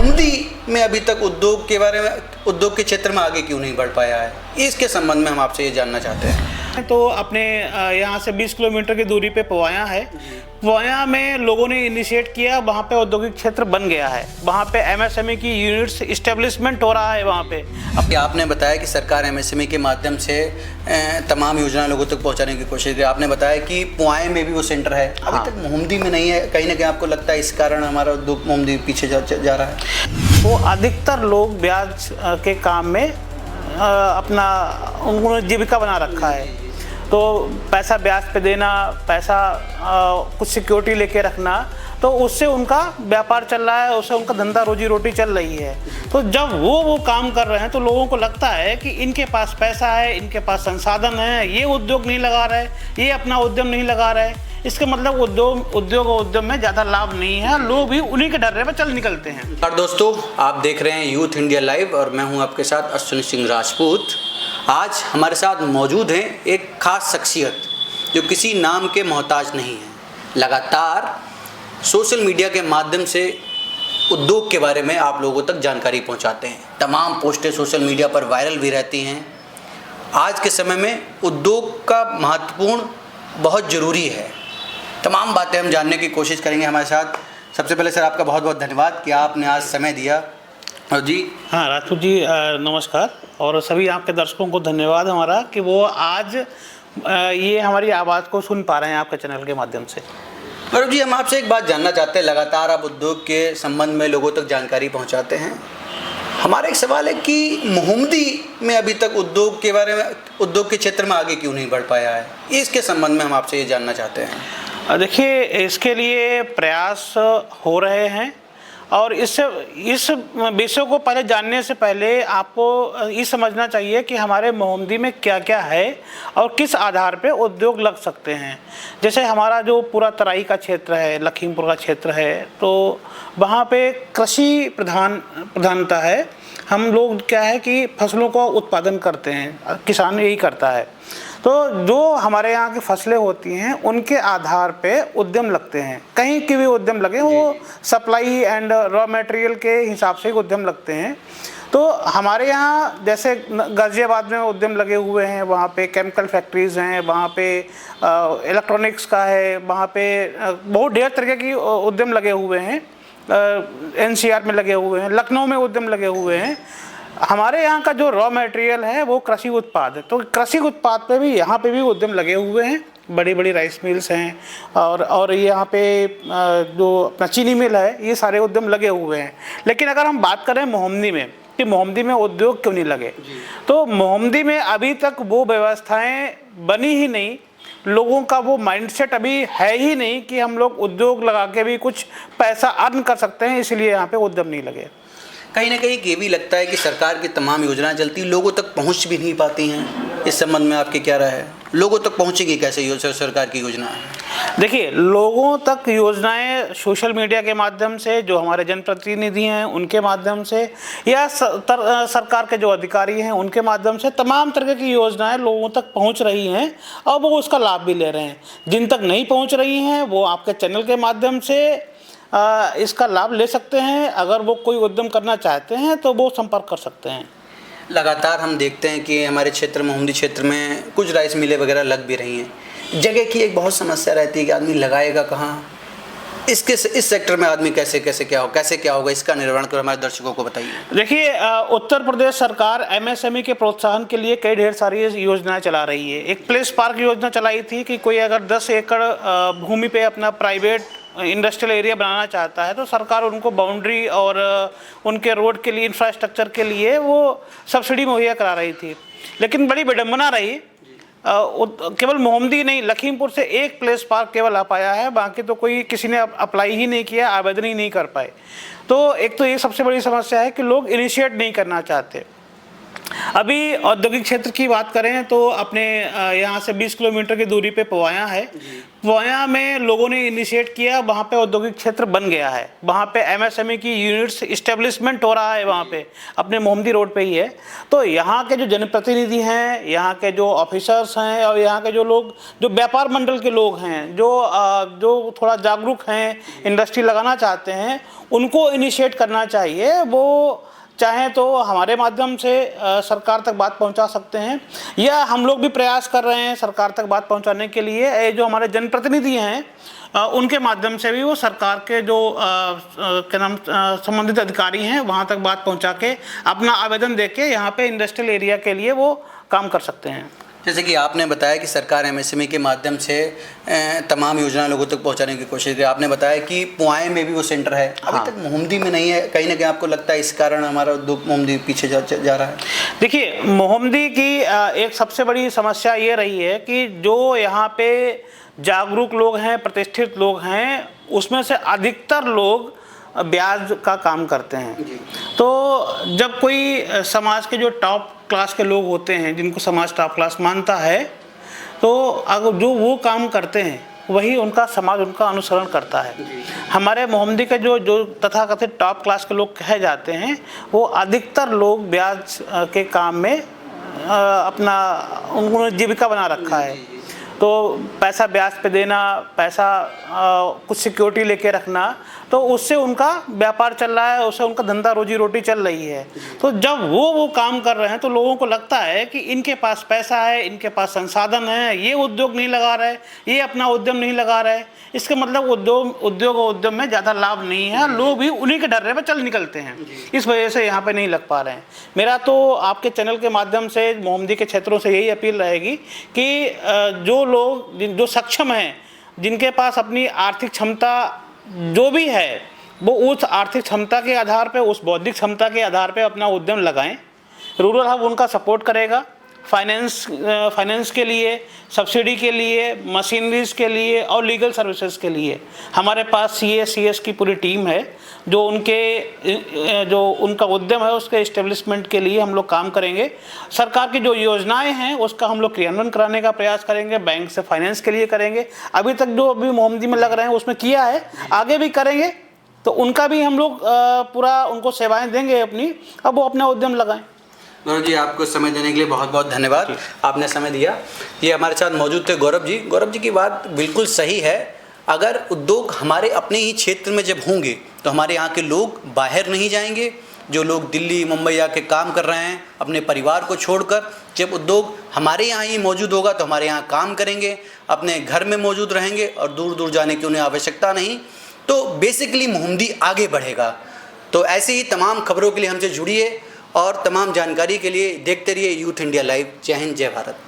मोहम्मदी में अभी तक उद्योग के बारे में, उद्योग के क्षेत्र में आगे क्यों नहीं बढ़ पाया है, इसके संबंध में हम आपसे ये जानना चाहते हैं। तो अपने यहाँ से 20 किलोमीटर की दूरी पे पवाया है। पवाया में लोगों ने इनिशिएट किया, वहाँ पे औद्योगिक क्षेत्र बन गया है, वहाँ पे एमएसएमई की यूनिट्स इस्टेब्लिशमेंट हो रहा है वहाँ पे। अब आपने बताया कि सरकार एमएसएमई के माध्यम से तमाम योजना लोगों तक पहुँचाने की कोशिश की। आपने बताया कि पवाए में भी वो सेंटर है, अभी तक मोहम्मदी में नहीं है। कहीं ना कहीं आपको लगता है इस कारण हमारा उद्योग मोहम्मदी पीछे जा रहा है? वो अधिकतर लोग ब्याज के काम में अपना उन्होंने जीविका बना रखा है। तो पैसा ब्याज पे देना, पैसा कुछ सिक्योरिटी लेके रखना, तो उससे उनका व्यापार चल रहा है, उससे उनका धंधा रोजी रोटी चल रही है। तो जब वो काम कर रहे हैं तो लोगों को लगता है कि इनके पास पैसा है, इनके पास संसाधन है, ये उद्योग नहीं लगा रहे, ये अपना उद्यम नहीं लगा रहे, इसके मतलब उद्योग और उद्यम में ज़्यादा लाभ नहीं है। लोग भी उन्हीं के डर्रे पर चल निकलते हैं। और दोस्तों, आप देख रहे हैं यूथ इंडिया लाइव और मैं हूं आपके साथ अश्विनी सिंह राजपूत। आज हमारे साथ मौजूद हैं एक खास शख्सियत जो किसी नाम के मोहताज नहीं है। लगातार सोशल मीडिया के माध्यम से उद्योग के बारे में आप लोगों तक जानकारी पहुंचाते हैं। तमाम पोस्टें सोशल मीडिया पर वायरल भी रहती हैं। आज के समय में उद्योग का महत्वपूर्ण बहुत ज़रूरी है। तमाम बातें हम जानने की कोशिश करेंगे। हमारे साथ सबसे पहले सर आपका बहुत बहुत धन्यवाद कि आपने आज समय दिया। और जी हाँ राजपूत जी, नमस्कार। और सभी आपके दर्शकों को धन्यवाद हमारा कि वो आज ये हमारी आवाज़ को सुन पा रहे हैं आपके चैनल के माध्यम से। गौरव जी, हम आपसे एक बात जानना चाहते हैं। लगातार आप उद्योग के संबंध में लोगों तक जानकारी पहुंचाते हैं। हमारा एक सवाल है कि मोहम्मदी में अभी तक उद्योग के बारे में, उद्योग के क्षेत्र में आगे क्यों नहीं बढ़ पाया है, इसके संबंध में हम आपसे ये जानना चाहते हैं। देखिए, इसके लिए प्रयास हो रहे हैं और इस विषय को पहले जानने से पहले आपको ये समझना चाहिए कि हमारे मोहम्मदी में क्या क्या है और किस आधार पे उद्योग लग सकते हैं। जैसे हमारा जो पूरा तराई का क्षेत्र है, लखीमपुर का क्षेत्र है, तो वहाँ पे कृषि प्रधानता है। हम लोग क्या है कि फसलों का उत्पादन करते हैं, किसान यही करता है। तो जो हमारे यहाँ की फसलें होती हैं उनके आधार पे उद्यम लगते हैं। कहीं की भी उद्यम लगे, वो सप्लाई एंड रॉ मटेरियल के हिसाब से उद्यम लगते हैं। तो हमारे यहाँ जैसे गाज़ियाबाद में उद्यम लगे हुए हैं, वहाँ पे केमिकल फैक्ट्रीज़ हैं, वहाँ पे इलेक्ट्रॉनिक्स का है, वहाँ पे बहुत ढेर तरह की उद्यम लगे हुए हैं। एनसीआर में लगे हुए हैं, लखनऊ में उद्यम लगे हुए हैं। हमारे यहाँ का जो रॉ मटेरियल है वो कृषि उत्पाद है, तो कृषि उत्पाद पे भी यहाँ पे भी उद्यम लगे हुए हैं। बड़ी बड़ी राइस मिल्स हैं और यहाँ पे जो अपना चीनी मिल है, ये सारे उद्यम लगे हुए हैं। लेकिन अगर हम बात करें मोहम्मदी में कि मोहम्मदी में उद्योग क्यों नहीं लगे, तो मोहम्मदी में अभी तक वो व्यवस्थाएं बनी ही नहीं। लोगों का वो माइंडसेट अभी है ही नहीं कि हम लोग उद्योग लगा के भी कुछ पैसा अर्न कर सकते हैं, इसलिए यहाँ पे उद्यम नहीं लगे। कहीं ना कहीं ये भी लगता है कि सरकार की तमाम योजनाएं चलती, लोगों तक पहुंच भी नहीं पाती हैं। इस संबंध में आपकी क्या राय है? लोगों तक पहुंचेगी कैसे सरकार की योजनाएं? देखिए, लोगों तक योजनाएं सोशल मीडिया के माध्यम से, जो हमारे जनप्रतिनिधि हैं उनके माध्यम से, या सरकार के जो अधिकारी हैं उनके माध्यम से, तमाम तरह की योजनाएं लोगों तक पहुंच रही हैं और वो उसका लाभ भी ले रहे हैं। जिन तक नहीं पहुंच रही हैं वो आपके चैनल के माध्यम से इसका लाभ ले सकते हैं। अगर वो कोई उद्यम करना चाहते हैं तो वो संपर्क कर सकते हैं। लगातार हम देखते हैं कि हमारे क्षेत्र मोहम्मदी क्षेत्र में कुछ राइस मिलें वगैरह लग भी रही हैं। जगह की एक बहुत समस्या रहती है कि आदमी लगाएगा कहाँ, इस सेक्टर में आदमी कैसे क्या होगा, इसका निर्वहन कर हमारे दर्शकों को बताइए। देखिए, उत्तर प्रदेश सरकार एमएसएमई के प्रोत्साहन के लिए कई ढेर सारी योजनाएं चला रही है। एक प्लेस पार्क योजना चलाई थी कि कोई अगर 10 एकड़ भूमि पे अपना प्राइवेट इंडस्ट्रियल एरिया बनाना चाहता है तो सरकार उनको बाउंड्री और उनके रोड के लिए, इंफ्रास्ट्रक्चर के लिए वो सब्सिडी मुहैया करा रही थी। लेकिन बड़ी विडम्बना रही, केवल मोहम्मदी नहीं, लखीमपुर से एक प्लेस पार्क केवल आ पाया है, बाकी तो कोई किसी ने अप्लाई ही नहीं किया, आवेदन ही नहीं कर पाए। तो एक तो ये सबसे बड़ी समस्या है कि लोग इनिशिएट नहीं करना चाहते। अभी औद्योगिक क्षेत्र की बात करें तो अपने यहाँ से 20 किलोमीटर की दूरी पे पवाया है। पवाया में लोगों ने इनिशिएट किया, वहाँ पे औद्योगिक क्षेत्र बन गया है। वहाँ पे एमएसएमई की यूनिट्स इस्टेब्लिशमेंट हो रहा है, वहाँ पे अपने मोहम्मदी रोड पे ही है। तो यहाँ के जो जनप्रतिनिधि हैं, यहाँ के जो ऑफिसर्स हैं और यहाँ के जो लोग, जो व्यापार मंडल के लोग हैं, जो थोड़ा जागरूक हैं, इंडस्ट्री लगाना चाहते हैं, उनको इनिशिएट करना चाहिए। वो चाहें तो हमारे माध्यम से सरकार तक बात पहुंचा सकते हैं, या हम लोग भी प्रयास कर रहे हैं सरकार तक बात पहुंचाने के लिए। ये जो हमारे जनप्रतिनिधि हैं उनके माध्यम से भी वो सरकार के जो क्या नाम संबंधित अधिकारी हैं वहां तक बात पहुंचा के अपना आवेदन देके यहाँ पे इंडस्ट्रियल एरिया के लिए वो काम कर सकते हैं। जैसे कि आपने बताया कि सरकार एमएसएमई के माध्यम से तमाम योजना लोगों तक पहुंचाने की कोशिश की। आपने बताया कि पुआएँ में भी वो सेंटर है, अभी तक मोहम्मदी में नहीं है। कहीं ना कहीं आपको लगता है इस कारण हमारा उद्योग मोहम्मदी पीछे जा रहा है? देखिए, मोहम्मदी की एक सबसे बड़ी समस्या ये रही है कि जो यहाँ पे जागरूक लोग हैं, प्रतिष्ठित लोग हैं, उसमें से अधिकतर लोग ब्याज का काम करते हैं। तो जब कोई समाज के जो टॉप क्लास के लोग होते हैं, जिनको समाज टॉप क्लास मानता है, तो अगर जो वो काम करते हैं वही उनका समाज उनका अनुसरण करता है। हमारे मोहम्मदी के जो तथाकथित टॉप क्लास के लोग कहे जाते हैं, वो अधिकतर लोग ब्याज के काम में अपना उन्होंने जीविका बना रखा है। तो पैसा ब्याज पे देना, पैसा कुछ सिक्योरिटी लेके रखना, तो उससे उनका व्यापार चल रहा है, उससे उनका धंधा रोजी रोटी चल रही है। तो जब वो काम कर रहे हैं तो लोगों को लगता है कि इनके पास पैसा है, इनके पास संसाधन है, ये उद्योग नहीं लगा रहे, ये अपना उद्यम नहीं लगा रहे, इसका मतलब उद्योग और उद्यम में ज़्यादा लाभ नहीं है। लोग भी उन्हीं के डर्रे पर चल निकलते हैं, इस वजह से यहाँ पे नहीं लग पा रहे हैं। मेरा तो आपके चैनल के माध्यम से मोहम्मदी के क्षेत्रों से यही अपील रहेगी कि जो लोग जो सक्षम हैं, जिनके पास अपनी आर्थिक क्षमता जो भी है, वो उस आर्थिक क्षमता के आधार पे, उस बौद्धिक क्षमता के आधार पे अपना उद्यम लगाएं। रूरल हब उनका सपोर्ट करेगा, फाइनेंस के लिए, सब्सिडी के लिए, मशीनरीज के लिए और लीगल सर्विसेज के लिए। हमारे पास CS की पूरी टीम है जो उनका उद्यम है उसके इस्टेब्लिशमेंट के लिए हम लोग काम करेंगे। सरकार की जो योजनाएं हैं उसका हम लोग क्रियान्वयन कराने का प्रयास करेंगे, बैंक से फाइनेंस के लिए करेंगे। अभी तक जो अभी मोहम्मदी में लग रहे हैं उसमें किया है, आगे भी करेंगे, तो उनका भी हम लोग पूरा उनको सेवाएँ देंगे अपनी, अब वो अपना उद्यम लगाएँ। गौरव जी, आपको समय देने के लिए बहुत बहुत धन्यवाद, आपने समय दिया। ये हमारे साथ मौजूद थे गौरव जी। गौरव जी की बात बिल्कुल सही है। अगर उद्योग हमारे अपने ही क्षेत्र में जब होंगे तो हमारे यहाँ के लोग बाहर नहीं जाएंगे। जो लोग दिल्ली मुंबई आके काम कर रहे हैं अपने परिवार को छोड़कर, जब उद्योग हमारे यहाँ ही मौजूद होगा तो हमारे यहाँ काम करेंगे, अपने घर में मौजूद रहेंगे और दूर दूर जाने की उन्हें आवश्यकता नहीं। तो बेसिकली मोहम्मदी आगे बढ़ेगा। तो ऐसे ही तमाम खबरों के लिए हमसे जुड़िए और तमाम जानकारी के लिए देखते रहिए यूथ इंडिया लाइव। जय हिंद, जय भारत।